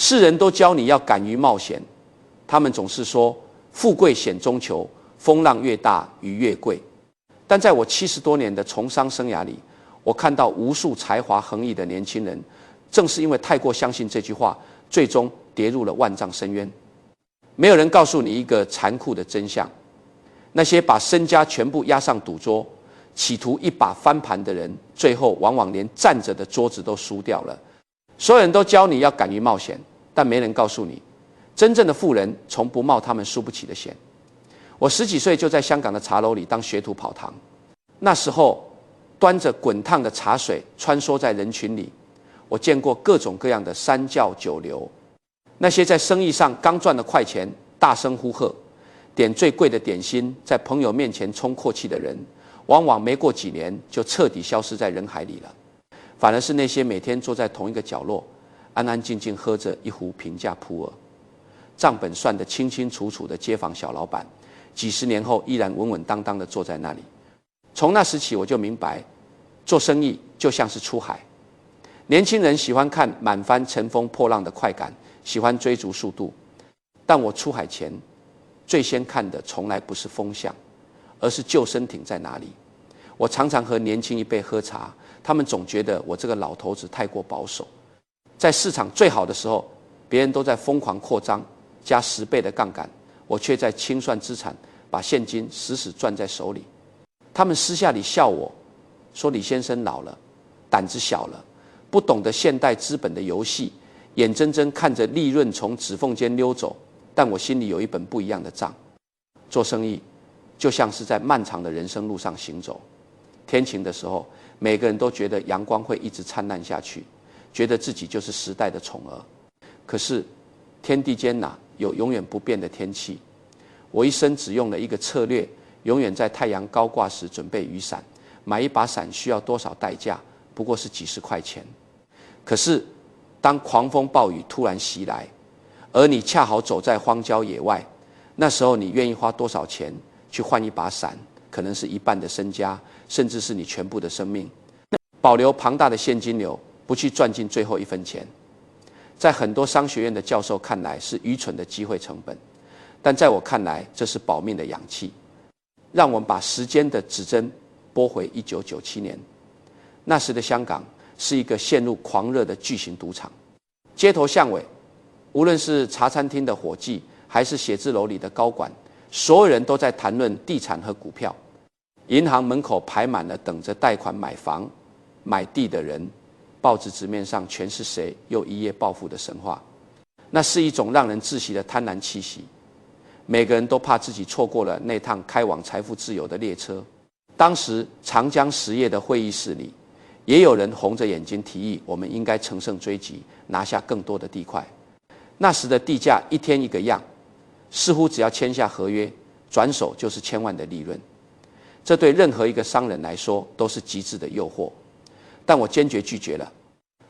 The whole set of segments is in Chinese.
世人都教你要敢于冒险，他们总是说富贵险中求，风浪越大鱼越贵。但在我70多年的从商生涯里，我看到无数才华横溢的年轻人，正是因为太过相信这句话，最终跌入了万丈深渊。没有人告诉你一个残酷的真相：那些把身家全部押上赌桌，企图一把翻盘的人，最后往往连站着的桌子都输掉了。所有人都教你要敢于冒险，但没人告诉你，真正的富人从不冒他们输不起的险。我10几岁就在香港的茶楼里当学徒跑堂，那时候端着滚烫的茶水穿梭在人群里，我见过各种各样的三教九流。那些在生意上刚赚了快钱，大声呼喝，点最贵的点心，在朋友面前充阔气的人，往往没过几年就彻底消失在人海里了。反而是那些每天坐在同一个角落，安安静静喝着一壶平价普洱，账本算得清清楚楚的街坊小老板，几十年后依然稳稳当当地坐在那里。从那时起，我就明白，做生意就像是出海。年轻人喜欢看满帆乘风破浪的快感，喜欢追逐速度，但我出海前最先看的从来不是风向，而是救生艇在哪里。我常常和年轻一辈喝茶，他们总觉得我这个老头子太过保守。在市场最好的时候，别人都在疯狂扩张，加10倍的杠杆，我却在清算资产，把现金死死攥在手里。他们私下里笑我，说李先生老了，胆子小了，不懂得现代资本的游戏，眼睁睁看着利润从指缝间溜走。但我心里有一本不一样的账，做生意就像是在漫长的人生路上行走。天晴的时候，每个人都觉得阳光会一直灿烂下去，觉得自己就是时代的宠儿。可是天地间哪有永远不变的天气？我一生只用了一个策略，永远在太阳高挂时准备雨伞。买一把伞需要多少代价？不过是几十块钱。可是当狂风暴雨突然袭来，而你恰好走在荒郊野外，那时候你愿意花多少钱去换一把伞？可能是一半的身家，甚至是你全部的生命。保留庞大的现金流，不去赚进最后一分钱，在很多商学院的教授看来是愚蠢的机会成本，但在我看来，这是保命的氧气。让我们把时间的指针拨回1997年，那时的香港是一个陷入狂热的巨型赌场，街头巷尾，无论是茶餐厅的伙计，还是写字楼里的高管，所有人都在谈论地产和股票。银行门口排满了等着贷款买房买地的人，报纸纸面上全是谁又一夜暴富的神话。那是一种让人窒息的贪婪气息，每个人都怕自己错过了那趟开往财富自由的列车。当时长江实业的会议室里，也有人红着眼睛提议，我们应该乘胜追击，拿下更多的地块。那时的地价一天一个样，似乎只要签下合约，转手就是千万的利润。这对任何一个商人来说都是极致的诱惑，但我坚决拒绝了。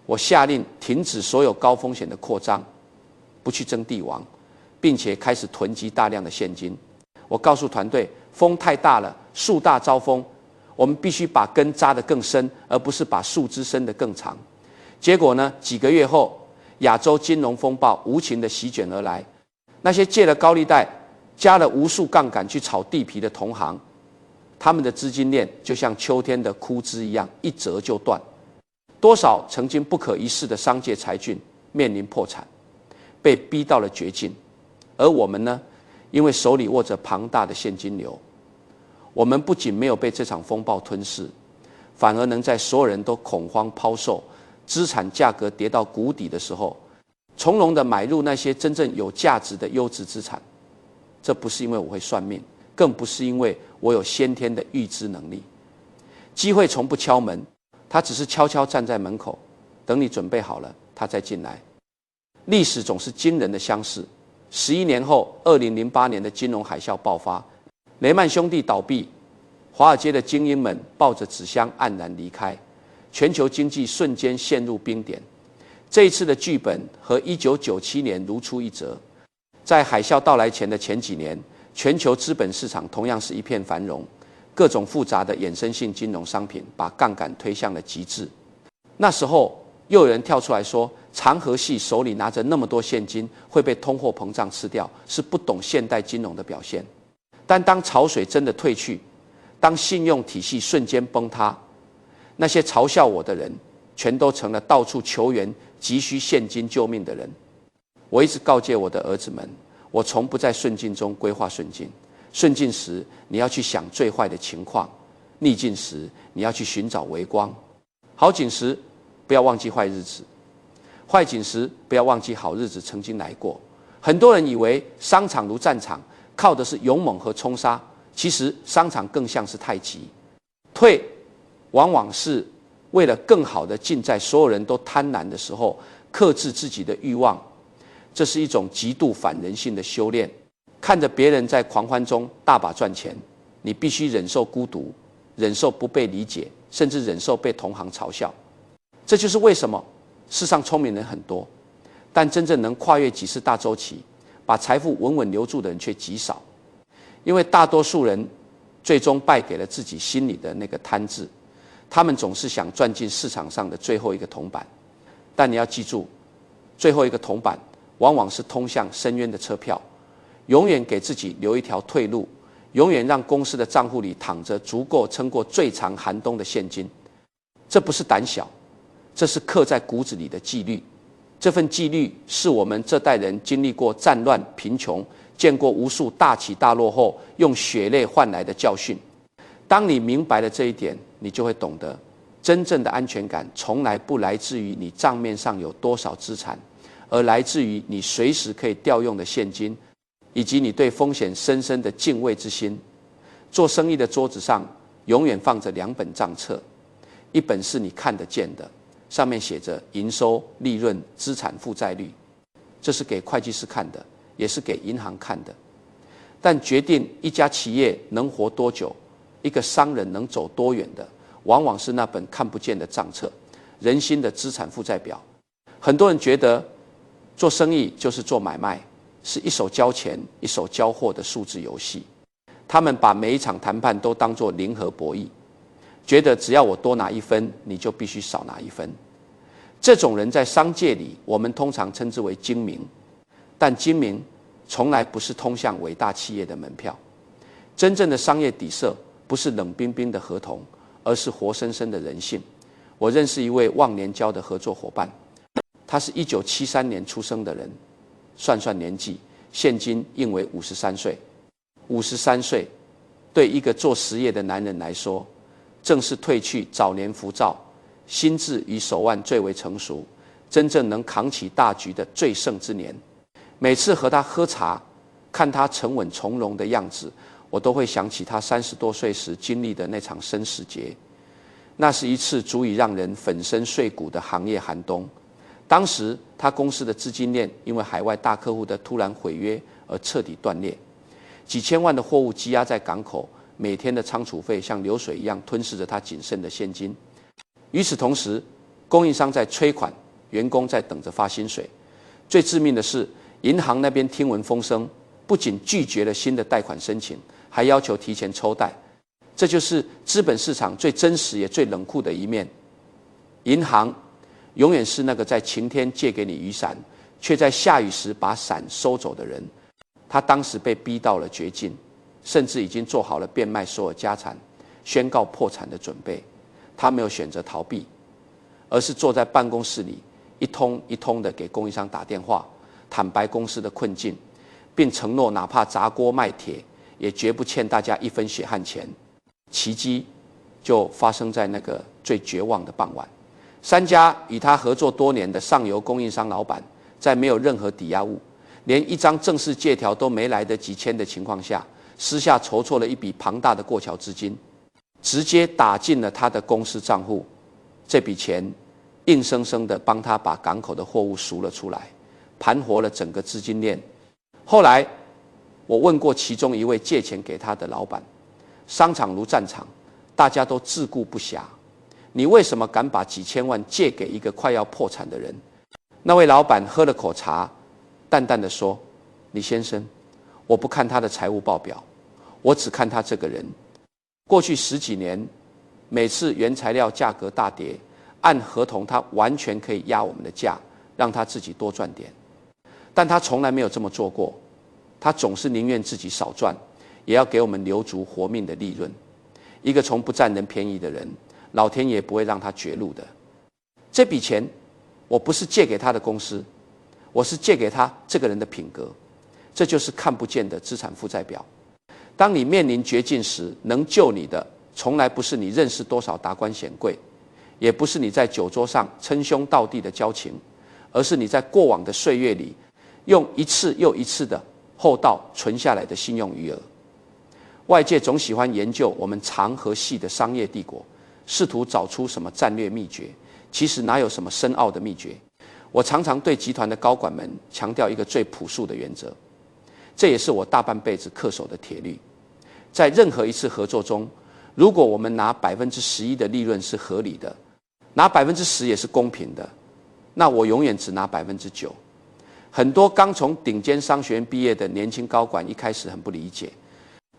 我下令停止所有高风险的扩张，不去争地王，并且开始囤积大量的现金。我告诉团队，风太大了，树大招风，我们必须把根扎得更深，而不是把树枝伸得更长。结果呢，几个月后，亚洲金融风暴无情地席卷而来，那些借了高利贷、加了无数杠杆去炒地皮的同行，他们的资金链就像秋天的枯枝一样，一折就断。多少曾经不可一世的商界才俊面临破产，被逼到了绝境。而我们呢，因为手里握着庞大的现金流，我们不仅没有被这场风暴吞噬，反而能在所有人都恐慌抛售、资产价格跌到谷底的时候，从容地买入那些真正有价值的优质资产。这不是因为我会算命，更不是因为我有先天的预知能力。机会从不敲门，它只是悄悄站在门口，等你准备好了，它再进来。历史总是惊人的相似。11年后，2008年的金融海啸爆发，雷曼兄弟倒闭，华尔街的精英们抱着纸箱黯然离开，全球经济瞬间陷入冰点。这一次的剧本和1997年如出一辙。在海啸到来前的前几年，全球资本市场同样是一片繁荣，各种复杂的衍生性金融商品把杠杆推向了极致。那时候又有人跳出来说，长河系手里拿着那么多现金会被通货膨胀吃掉，是不懂现代金融的表现。但当潮水真的退去，当信用体系瞬间崩塌，那些嘲笑我的人全都成了到处求援急需现金救命的人。我一直告诫我的儿子们，我从不在顺境中规划顺境，顺境时你要去想最坏的情况，逆境时你要去寻找微光。好景时不要忘记坏日子，坏景时不要忘记好日子曾经来过。很多人以为商场如战场，靠的是勇猛和冲杀，其实商场更像是太极。退往往是为了更好的尽在所有人都贪婪的时候克制自己的欲望，这是一种极度反人性的修炼。看着别人在狂欢中大把赚钱，你必须忍受孤独，忍受不被理解，甚至忍受被同行嘲笑。这就是为什么世上聪明人很多，但真正能跨越几次大周期把财富稳稳留住的人却极少。因为大多数人最终败给了自己心里的那个贪字，他们总是想赚进市场上的最后一个铜板。但你要记住，最后一个铜板往往是通向深渊的车票。永远给自己留一条退路，永远让公司的账户里躺着足够撑过最长寒冬的现金。这不是胆小，这是刻在骨子里的纪律。这份纪律是我们这代人经历过战乱贫穷，见过无数大起大落后用血泪换来的教训。当你明白了这一点，你就会懂得，真正的安全感从来不来自于你账面上有多少资产，而来自于你随时可以调用的现金，以及你对风险深深的敬畏之心。做生意的桌子上永远放着2本账册，一本是你看得见的，上面写着营收、利润、资产负债率，这是给会计师看的，也是给银行看的。但决定一家企业能活多久，一个商人能走多远的，往往是那本看不见的账册，人心的资产负债表。很多人觉得做生意就是做买卖，是一手交钱一手交货的数字游戏。他们把每一场谈判都当作零和博弈，觉得只要我多拿1分，你就必须少拿1分。这种人在商界里，我们通常称之为精明，但精明从来不是通向伟大企业的门票。真正的商业底色不是冷冰冰的合同，而是活生生的人性。我认识一位忘年交的合作伙伴，他是1973年出生的人，算算年纪，现今应为53岁。53岁对一个做实业的男人来说，正是褪去早年浮躁，心智与手腕最为成熟，真正能扛起大局的最盛之年。每次和他喝茶，看他沉稳从容的样子，我都会想起他30多岁时经历的那场生死劫。那是一次足以让人粉身碎骨的行业寒冬。当时他公司的资金链因为海外大客户的突然毁约而彻底断裂，几千万的货物积压在港口，每天的仓储费像流水一样吞噬着他仅剩的现金。与此同时，供应商在催款，员工在等着发薪水。最致命的是，银行那边听闻风声，不仅拒绝了新的贷款申请，还要求提前抽贷。这就是资本市场最真实也最冷酷的一面。银行永远是那个在晴天借给你雨伞，却在下雨时把伞收走的人。他当时被逼到了绝境，甚至已经做好了变卖所有家产，宣告破产的准备。他没有选择逃避，而是坐在办公室里一通一通的给供应商打电话，坦白公司的困境，并承诺哪怕砸锅卖铁，也绝不欠大家1分血汗钱。奇迹就发生在那个最绝望的傍晚。3家与他合作多年的上游供应商老板，在没有任何抵押物，连1张正式借条都没来得及签的情况下，私下筹措了一笔庞大的过桥资金，直接打进了他的公司账户。这笔钱硬生生地帮他把港口的货物赎了出来，盘活了整个资金链。后来我问过其中一位借钱给他的老板，商场如战场，大家都自顾不暇，你为什么敢把几千万借给一个快要破产的人？那位老板喝了口茶，淡淡地说，李先生，我不看他的财务报表，我只看他这个人。过去10几年，每次原材料价格大跌，按合同他完全可以压我们的价，让他自己多赚点。但他从来没有这么做过，他总是宁愿自己少赚，也要给我们留足活命的利润。一个从不占人便宜的人，老天爷不会让他绝路的。这笔钱我不是借给他的公司，我是借给他这个人的品格。这就是看不见的资产负债表。当你面临绝境时，能救你的从来不是你认识多少达官显贵，也不是你在酒桌上称兄道弟的交情，而是你在过往的岁月里用一次又一次的厚道存下来的信用余额。外界总喜欢研究我们长和细的商业帝国，试图找出什么战略秘诀，其实哪有什么深奥的秘诀。我常常对集团的高管们强调一个最朴素的原则，这也是我大半辈子恪守的铁律。在任何一次合作中，如果我们拿11%的利润是合理的，拿10%也是公平的，那我永远只拿9%。很多刚从顶尖商学院毕业的年轻高管一开始很不理解，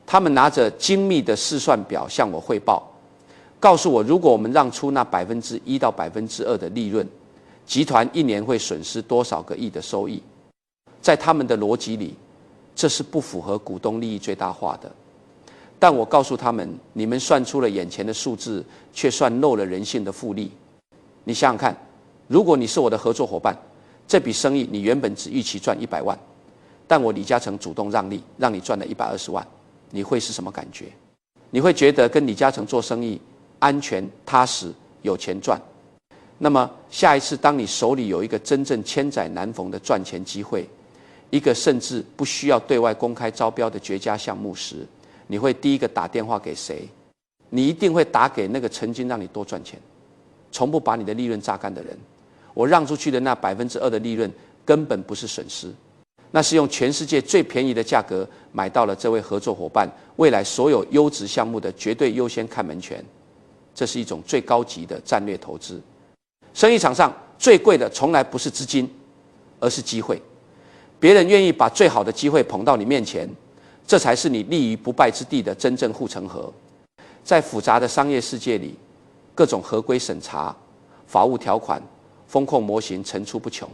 他们拿着精密的试算表向我汇报，告诉我如果我们让出那1%到2%的利润，集团一年会损失多少个亿的收益。在他们的逻辑里，这是不符合股东利益最大化的。但我告诉他们，你们算出了眼前的数字，却算漏了人性的复利。你想想看，如果你是我的合作伙伴，这笔生意你原本只预期赚100万，但我李嘉诚主动让利，让你赚了120万，你会是什么感觉？你会觉得跟李嘉诚做生意安全踏实，有钱赚。那么下一次当你手里有一个真正千载难逢的赚钱机会，一个甚至不需要对外公开招标的绝佳项目时，你会第一个打电话给谁？你一定会打给那个曾经让你多赚钱，从不把你的利润榨干的人。我让出去的那2%的利润根本不是损失，那是用全世界最便宜的价格买到了这位合作伙伴未来所有优质项目的绝对优先看门权。这是一种最高级的战略投资。生意场上最贵的从来不是资金，而是机会。别人愿意把最好的机会捧到你面前，这才是你立于不败之地的真正护城河。在复杂的商业世界里，各种合规审查、法务条款、风控模型层出不穷，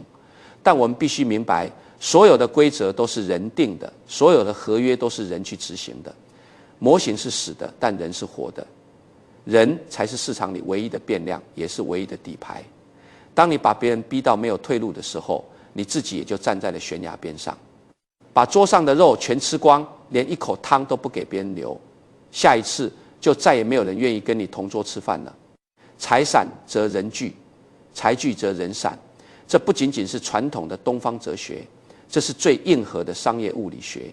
但我们必须明白，所有的规则都是人定的，所有的合约都是人去执行的。模型是死的，但人是活的。人才是市场里唯一的变量，也是唯一的底牌。当你把别人逼到没有退路的时候，你自己也就站在了悬崖边上。把桌上的肉全吃光，连一口汤都不给别人留，下一次就再也没有人愿意跟你同桌吃饭了。财散则人聚，财聚则人散。这不仅仅是传统的东方哲学，这是最硬核的商业物理学。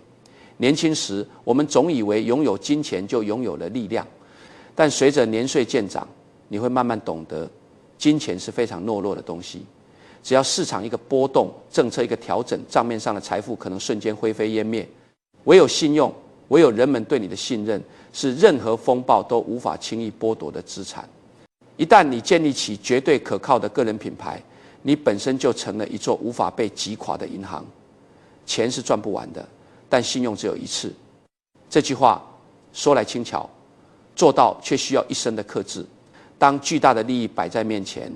年轻时，我们总以为拥有金钱就拥有了力量，但随着年岁渐长，你会慢慢懂得，金钱是非常懦弱的东西。只要市场一个波动，政策一个调整，账面上的财富可能瞬间灰飞烟灭。唯有信用，唯有人们对你的信任，是任何风暴都无法轻易剥夺的资产。一旦你建立起绝对可靠的个人品牌，你本身就成了一座无法被击垮的银行。钱是赚不完的，但信用只有一次。这句话说来轻巧，做到却需要一生的克制。当巨大的利益摆在面前，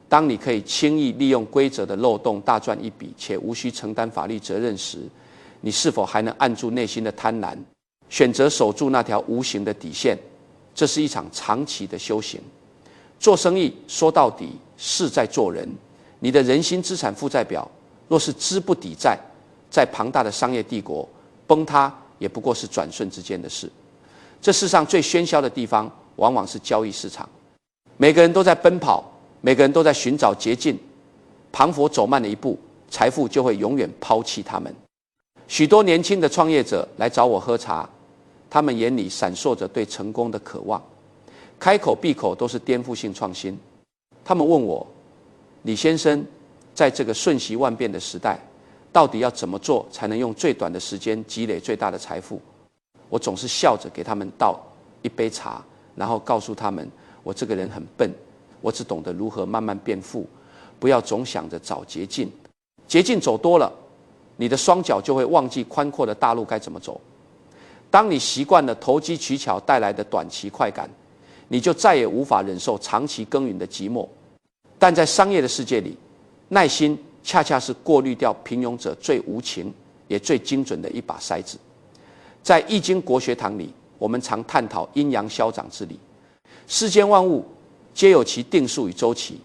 当你可以轻易利用规则的漏洞大赚一笔，且无需承担法律责任时，你是否还能按住内心的贪婪，选择守住那条无形的底线？这是一场长期的修行。做生意说到底是在做人，你的人心资产负债表若是资不抵债，在庞大的商业帝国崩塌也不过是转瞬之间的事。这世上最喧嚣的地方往往是交易市场，每个人都在奔跑，每个人都在寻找捷径，庞佛走慢了一步，财富就会永远抛弃他们。许多年轻的创业者来找我喝茶，他们眼里闪烁着对成功的渴望，开口闭口都是颠覆性创新。他们问我，李先生，在这个瞬息万变的时代，到底要怎么做才能用最短的时间积累最大的财富？我总是笑着给他们倒一杯茶，然后告诉他们，我这个人很笨，我只懂得如何慢慢变富，不要总想着找捷径。捷径走多了，你的双脚就会忘记宽阔的大路该怎么走。当你习惯了投机取巧带来的短期快感，你就再也无法忍受长期耕耘的寂寞。但在商业的世界里，耐心恰恰是过滤掉平庸者最无情也最精准的一把筛子。在《易经》国学堂里，我们常探讨阴阳消长之理。世间万物皆有其定数与周期，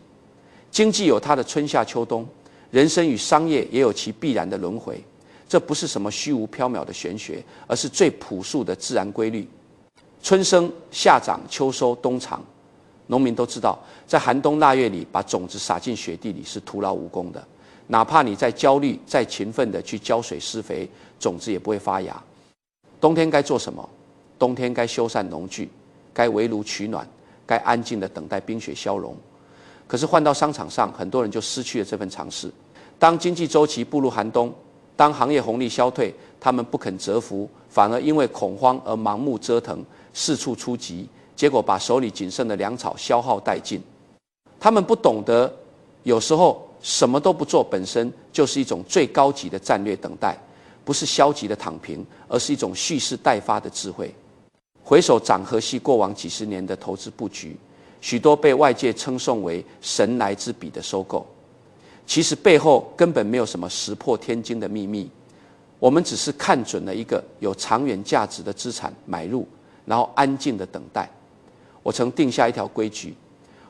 经济有它的春夏秋冬，人生与商业也有其必然的轮回。这不是什么虚无缥缈的玄学，而是最朴素的自然规律。春生夏长秋收冬藏，农民都知道，在寒冬腊月里把种子撒进雪地里是徒劳无功的，哪怕你再焦虑再勤奋的去浇水施肥，种子也不会发芽。冬天该做什么？冬天该修缮农具，该围炉取暖，该安静的等待冰雪消融。可是换到商场上，很多人就失去了这份尝试。当经济周期步入寒冬，当行业红利消退，他们不肯折服，反而因为恐慌而盲目折腾，四处出击，结果把手里仅剩的粮草消耗殆尽。他们不懂得，有时候什么都不做本身就是一种最高级的战略等待，不是消极的躺平，而是一种蓄势待发的智慧。回首长和系过往几十年的投资布局，许多被外界称颂为神来之笔的收购，其实背后根本没有什么石破天惊的秘密，我们只是看准了一个有长远价值的资产买入，然后安静的等待。我曾定下一条规矩，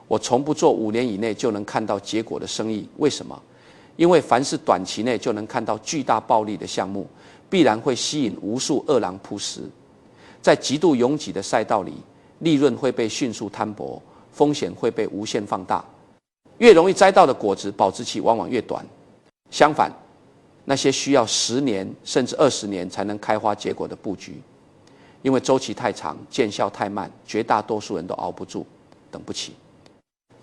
我从不做5年以内就能看到结果的生意。为什么？因为凡是短期内就能看到巨大暴利的项目，必然会吸引无数饿狼扑食。在极度拥挤的赛道里，利润会被迅速摊薄，风险会被无限放大。越容易摘到的果子，保质期往往越短。相反，那些需要10年甚至20年才能开花结果的布局，因为周期太长，见效太慢，绝大多数人都熬不住，等不起。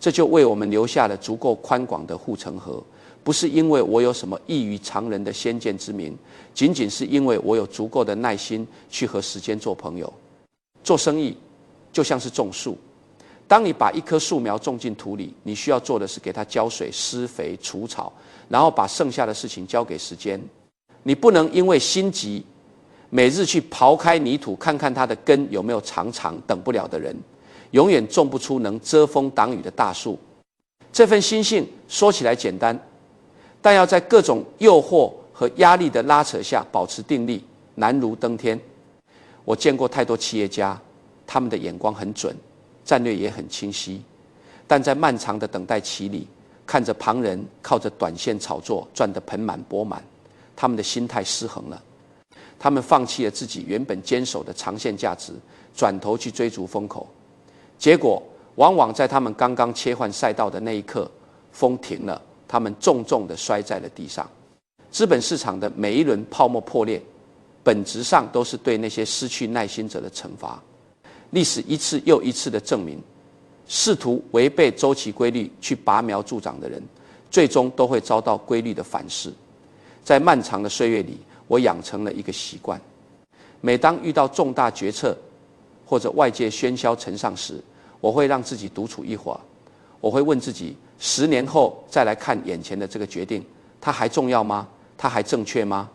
这就为我们留下了足够宽广的护城河，不是因为我有什么异于常人的先见之明，仅仅是因为我有足够的耐心去和时间做朋友。做生意就像是种树，当你把一棵树苗种进土里，你需要做的是给它浇水、施肥、除草，然后把剩下的事情交给时间。你不能因为心急，每日去刨开泥土，看看它的根有没有长，等不了的人，永远种不出能遮风挡雨的大树。这份心性说起来简单，但要在各种诱惑和压力的拉扯下保持定力，难如登天。我见过太多企业家，他们的眼光很准，战略也很清晰，但在漫长的等待期里，看着旁人靠着短线炒作赚得盆满钵满，他们的心态失衡了。他们放弃了自己原本坚守的长线价值，转头去追逐风口，结果往往在他们刚刚切换赛道的那一刻，风停了，他们重重地摔在了地上。资本市场的每一轮泡沫破裂，本质上都是对那些失去耐心者的惩罚。历史一次又一次地证明，试图违背周期规律去拔苗助长的人，最终都会遭到规律的反噬。在漫长的岁月里，我养成了一个习惯，每当遇到重大决策或者外界喧嚣尘上时，我会让自己独处一会儿，我会问自己，10年后再来看眼前的这个决定，它还重要吗？它还正确吗？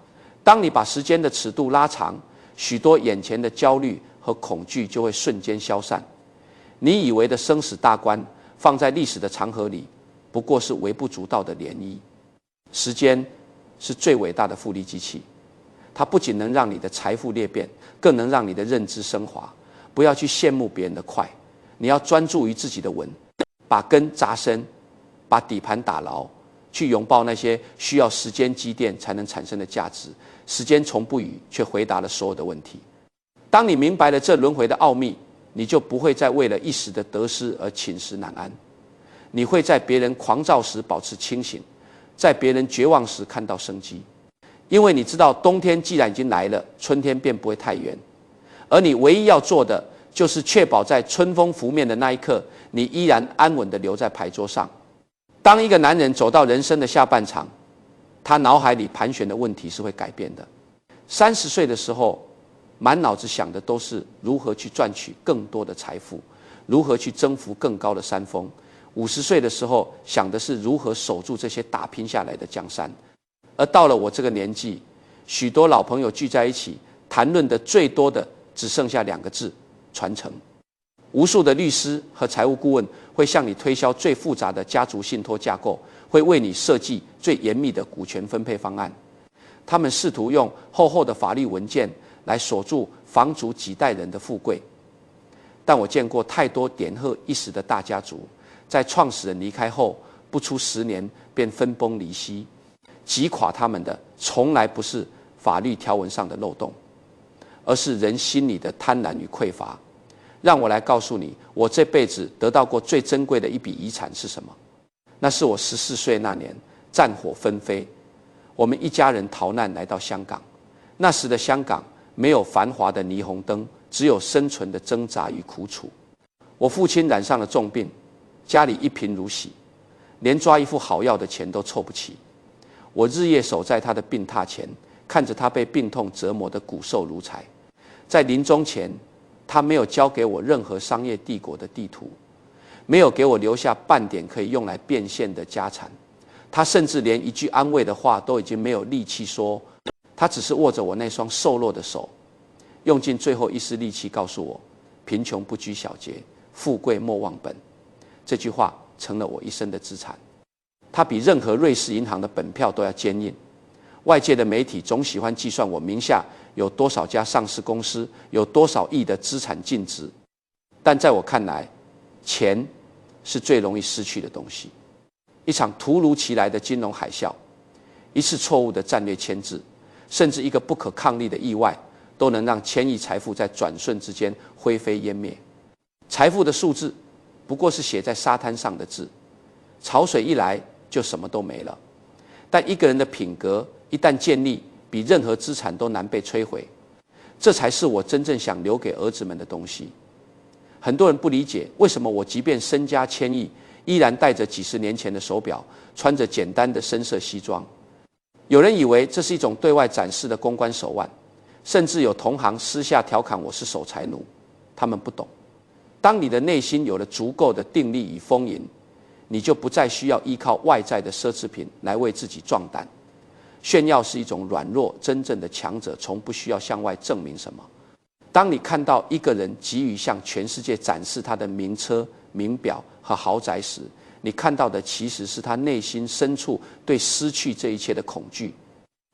当你把时间的尺度拉长，许多眼前的焦虑和恐惧就会瞬间消散。你以为的生死大关，放在历史的长河里，不过是微不足道的涟漪。时间是最伟大的复利机器，它不仅能让你的财富裂变，更能让你的认知升华。不要去羡慕别人的快，你要专注于自己的稳，把根扎深，把底盘打牢，去拥抱那些需要时间积淀才能产生的价值。时间从不语，却回答了所有的问题。当你明白了这轮回的奥秘，你就不会再为了一时的得失而寝食难安。你会在别人狂躁时保持清醒，在别人绝望时看到生机。因为你知道，冬天既然已经来了，春天便不会太远。而你唯一要做的，就是确保在春风拂面的那一刻，你依然安稳地留在牌桌上。当一个男人走到人生的下半场，他脑海里盘旋的问题是会改变的。30岁的时候，满脑子想的都是如何去赚取更多的财富，如何去征服更高的山峰。50岁的时候，想的是如何守住这些打拼下来的江山。而到了我这个年纪，许多老朋友聚在一起，谈论的最多的只剩下2个字：传承。无数的律师和财务顾问会向你推销最复杂的家族信托架构，会为你设计最严密的股权分配方案。他们试图用厚厚的法律文件来锁住房主几代人的富贵。但我见过太多点赫一时的大家族，在创始人离开后不出10年便分崩离析。击垮他们的从来不是法律条文上的漏洞，而是人心里的贪婪与匮乏。让我来告诉你，我这辈子得到过最珍贵的一笔遗产是什么？那是我14岁那年，战火纷飞，我们一家人逃难来到香港。那时的香港没有繁华的霓虹灯，只有生存的挣扎与苦楚。我父亲染上了重病，家里一贫如洗，连抓一副好药的钱都凑不齐。我日夜守在他的病榻前，看着他被病痛折磨得骨瘦如柴。在临终前，他没有交给我任何商业帝国的地图，没有给我留下半点可以用来变现的家产。他甚至连一句安慰的话都已经没有力气说，他只是握着我那双瘦弱的手，用尽最后一丝力气告诉我：贫穷不拘小节，富贵莫忘本。这句话成了我一生的资产。它比任何瑞士银行的本票都要坚硬。外界的媒体总喜欢计算我名下有多少家上市公司，有多少亿的资产净值，但在我看来，钱是最容易失去的东西。一场突如其来的金融海啸，一次错误的战略牵制，甚至一个不可抗力的意外，都能让千亿财富在转瞬之间灰飞烟灭。财富的数字不过是写在沙滩上的字，潮水一来就什么都没了。但一个人的品格一旦建立，比任何资产都难被摧毁。这才是我真正想留给儿子们的东西。很多人不理解，为什么我即便身家千亿，依然戴着几十年前的手表，穿着简单的深色西装。有人以为这是一种对外展示的公关手腕，甚至有同行私下调侃我是守财奴。他们不懂，当你的内心有了足够的定力与丰盈，你就不再需要依靠外在的奢侈品来为自己壮胆。炫耀是一种软弱，真正的强者从不需要向外证明什么。当你看到一个人急于向全世界展示他的名车、名表和豪宅时，你看到的其实是他内心深处对失去这一切的恐惧。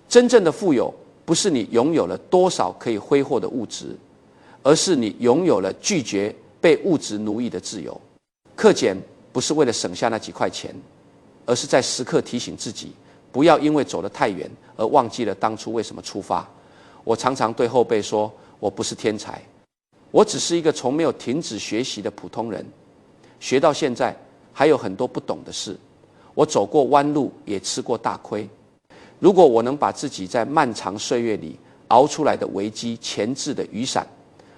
真正的富有不是你拥有了多少可以挥霍的物质，而是你拥有了拒绝被物质奴役的自由。克俭不是为了省下那几块钱，而是在时刻提醒自己，不要因为走得太远而忘记了当初为什么出发。我常常对后辈说，我不是天才，我只是一个从没有停止学习的普通人，学到现在还有很多不懂的事。我走过弯路，也吃过大亏。如果我能把自己在漫长岁月里熬出来的危机钳制的雨伞，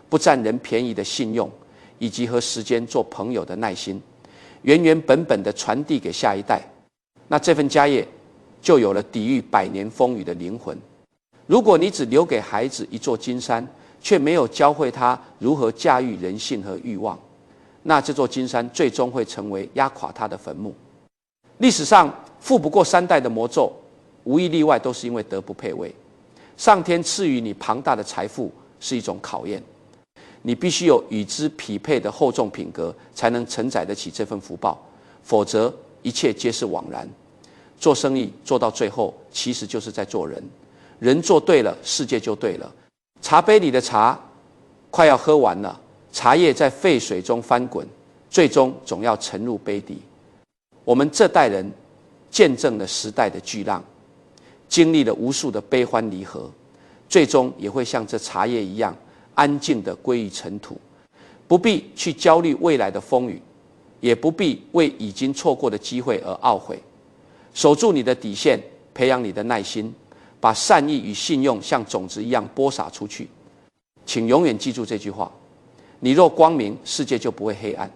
不占人便宜的信用，以及和时间做朋友的耐心，原原本本的传递给下一代，那这份家业就有了抵御100年风雨的灵魂。如果你只留给孩子一座金山，却没有教会他如何驾驭人性和欲望，那这座金山最终会成为压垮他的坟墓。历史上富不过3代的魔咒，无一例外都是因为德不配位。上天赐予你庞大的财富是一种考验，你必须有与之匹配的厚重品格，才能承载得起这份福报，否则一切皆是枉然。做生意做到最后，其实就是在做人，人做对了，世界就对了。茶杯里的茶快要喝完了，茶叶在沸水中翻滚，最终总要沉入杯底。我们这代人见证了时代的巨浪，经历了无数的悲欢离合，最终也会像这茶叶一样安静地归于尘土。不必去焦虑未来的风雨，也不必为已经错过的机会而懊悔。守住你的底线，培养你的耐心，把善意与信用像种子一样播撒出去。请永远记住这句话：你若光明，世界就不会黑暗。